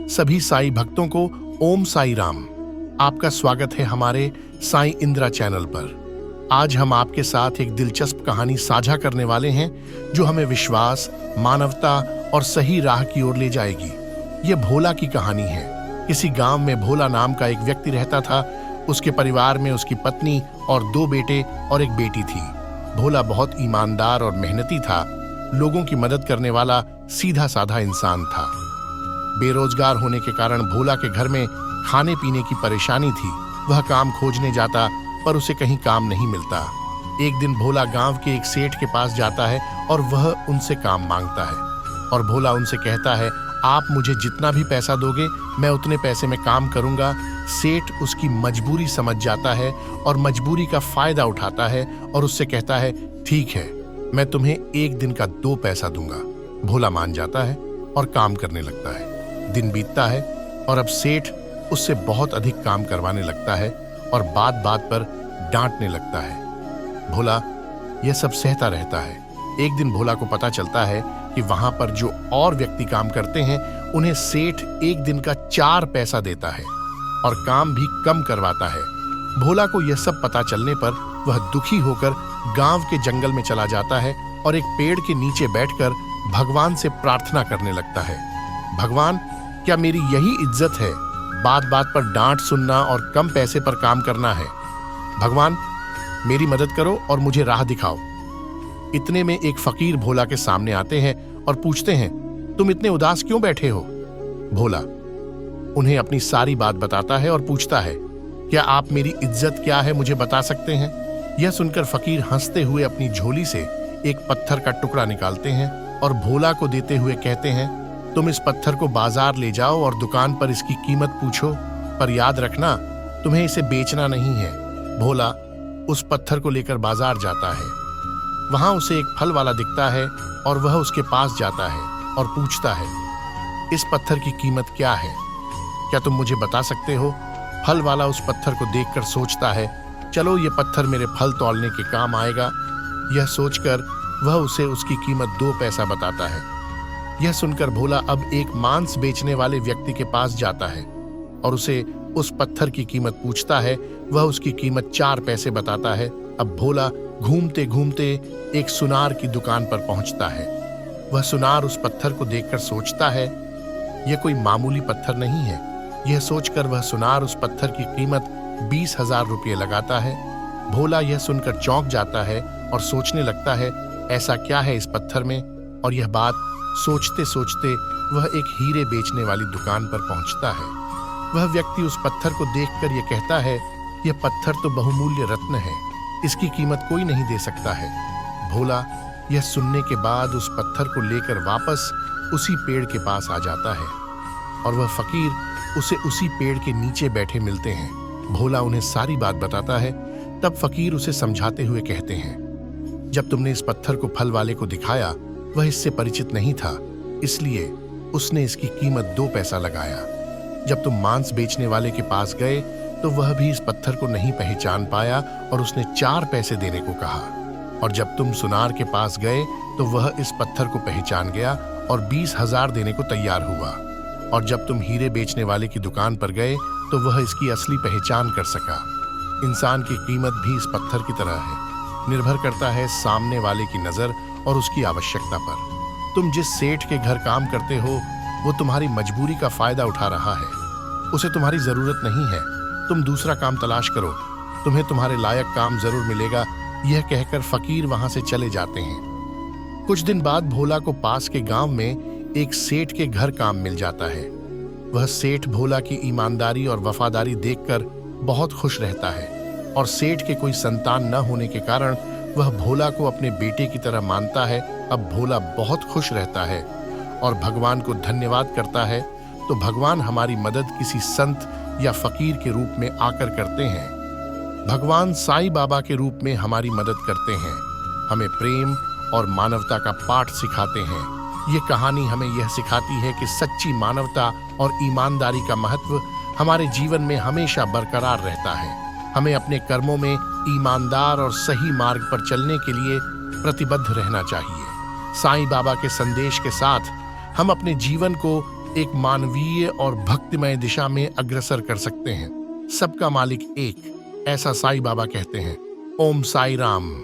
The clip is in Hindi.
सभी साईं भक्तों को ओम साई राम। आपका स्वागत है हमारे साईं इंद्रा चैनल पर। आज हम आपके साथ एक दिलचस्प कहानी साझा करने वाले हैं जो हमें विश्वास, मानवता और सही राह की ओर ले जाएगी। ये भोला की कहानी है। किसी गांव में भोला नाम का एक व्यक्ति रहता था। उसके परिवार में उसकी पत्नी और 2 बेटे और एक बेटी थी। भोला बहुत ईमानदार और मेहनती था। लोगों की मदद करने वाला सीधा साधा इंसान था। बेरोजगार होने के कारण भोला के घर में खाने पीने की परेशानी थी। वह काम खोजने जाता पर उसे कहीं काम नहीं मिलता। एक दिन भोला गांव के एक सेठ के पास जाता है और वह उनसे काम मांगता है। और भोला उनसे कहता है, आप मुझे जितना भी पैसा दोगे मैं उतने पैसे में काम करूंगा। सेठ उसकी मजबूरी समझ जाता है और मजबूरी का फायदा उठाता है और उससे कहता है, ठीक है, मैं तुम्हें 1 दिन का 2 पैसा दूंगा। भोला मान जाता है और काम करने लगता है। दिन बीतता है और अब सेठ उससे बहुत अधिक काम करवाने लगता है और बात बात पर डांटने लगता है। भोला यह सब सहता रहता है। एक दिन भोला को पता चलता है कि वहां पर जो और व्यक्ति काम करते हैं उन्हें सेठ 1 दिन का 4 पैसा देता है और काम भी कम करवाता है। भोला को यह सब पता चलने पर वह दुखी होकर गांव के जंगल में चला जाता है और एक पेड़ के नीचे बैठकर भगवान से प्रार्थना करने लगता है। भगवान, क्या मेरी यही इज्जत है? बात बात पर डांट सुनना और कम पैसे पर काम करना है। भगवान, मेरी मदद करो और मुझे राह दिखाओ। इतने में एक फकीर भोला के सामने आते हैं और पूछते हैं, तुम इतने उदास क्यों बैठे हो? भोला उन्हें अपनी सारी बात बताता है और पूछता है, क्या आप मेरी इज्जत क्या है मुझे बता सकते हैं? यह सुनकर फकीर हंसते हुए अपनी झोली से एक पत्थर का टुकड़ा निकालते हैं और भोला को देते हुए कहते हैं, तुम इस पत्थर को बाजार ले जाओ और दुकान पर इसकी कीमत पूछो, पर याद रखना तुम्हें इसे बेचना नहीं है। भोला उस पत्थर को लेकर बाजार जाता है। वहां उसे एक फल वाला दिखता है और वह उसके पास जाता है और पूछता है, इस पत्थर की कीमत क्या है? क्या तुम मुझे बता सकते हो? फल वाला उस पत्थर को देखकर सोचता है, चलो ये पत्थर मेरे फल तौलने के काम आएगा। यह सोचकर वह उसे उसकी कीमत 2 पैसा बताता है। यह सुनकर भोला अब एक मांस बेचने वाले व्यक्ति के पास जाता है और उसे उस पत्थर की कीमत पूछता है। वह उसकी कीमत 4 पैसे बताता है। अब भोला घूमते घूमते एक सुनार की दुकान पर पहुंचता है। वह सुनार उस पत्थर को देखकर सोचता है, यह कोई मामूली पत्थर नहीं है। यह सोचकर वह सुनार उस पत्थर की कीमत 20,000 रुपये लगाता है। भोला यह सुनकर चौंक जाता है और सोचने लगता है, ऐसा क्या है इस पत्थर में? और यह बात सोचते सोचते वह एक हीरे बेचने वाली दुकान पर पहुंचता है। वह व्यक्ति उस पत्थर को देखकर यह कहता है, यह पत्थर तो बहुमूल्य रत्न है, इसकी कीमत कोई नहीं दे सकता है। भोला यह सुनने के बाद उस पत्थर को लेकर वापस उसी पेड़ के पास आ जाता है और वह फकीर उसे उसी पेड़ के नीचे बैठे मिलते हैं। भोला उन्हें सारी बात बताता है। तब फकीर उसे समझाते हुए कहते हैं, जब तुमने इस पत्थर को फल वाले को दिखाया वह इससे परिचित नहीं था, इसलिए उसने इसकी कीमत 2 पैसा लगाया। जब तुम मांस बेचने वाले के पास गए तो वह भी इस पत्थर को नहीं पहचान पाया और उसने 4 पैसे देने को कहा। और जब तुम सुनार के पास गए तो वह इस पत्थर को पहचान गया और 20,000 देने को तैयार हुआ। और जब तुम हीरे बेचने वाले की दुकान पर गए तो वह इसकी असली पहचान कर सका। इंसान की कीमत भी इस पत्थर की तरह है, निर्भर करता है सामने वाले की नजर और उसकी आवश्यकता पर। तुम जिस सेठ के घर काम करते हो वो तुम्हारी मजबूरी का फायदा उठा रहा है, उसे तुम्हारी जरूरत नहीं है। तुम दूसरा काम तलाश करो, तुम्हें तुम्हारे लायक काम जरूर मिलेगा। यह कहकर फकीर वहां से चले जाते हैं। कुछ दिन बाद भोला को पास के गांव में एक सेठ के घर काम मिल जाता है। वह सेठ भोला की ईमानदारी और वफादारी देखकर बहुत खुश रहता है और सेठ के कोई संतान न होने के कारण वह भोला को अपने बेटे की तरह मानता है। अब भोला बहुत खुश रहता है और भगवान को धन्यवाद करता है। तो भगवान हमारी मदद किसी संत या फकीर के रूप में आकर करते हैं। भगवान साईं बाबा के रूप में हमारी मदद करते हैं, हमें प्रेम और मानवता का पाठ सिखाते हैं। ये कहानी हमें यह सिखाती है कि सच्ची मानवता और ईमानदारी का महत्व हमारे जीवन में हमेशा बरकरार रहता है। हमें अपने कर्मों में ईमानदार और सही मार्ग पर चलने के लिए प्रतिबद्ध रहना चाहिए। साईं बाबा के संदेश के साथ हम अपने जीवन को एक मानवीय और भक्तिमय दिशा में अग्रसर कर सकते हैं। सबका मालिक एक, ऐसा साईं बाबा कहते हैं। ओम साई राम।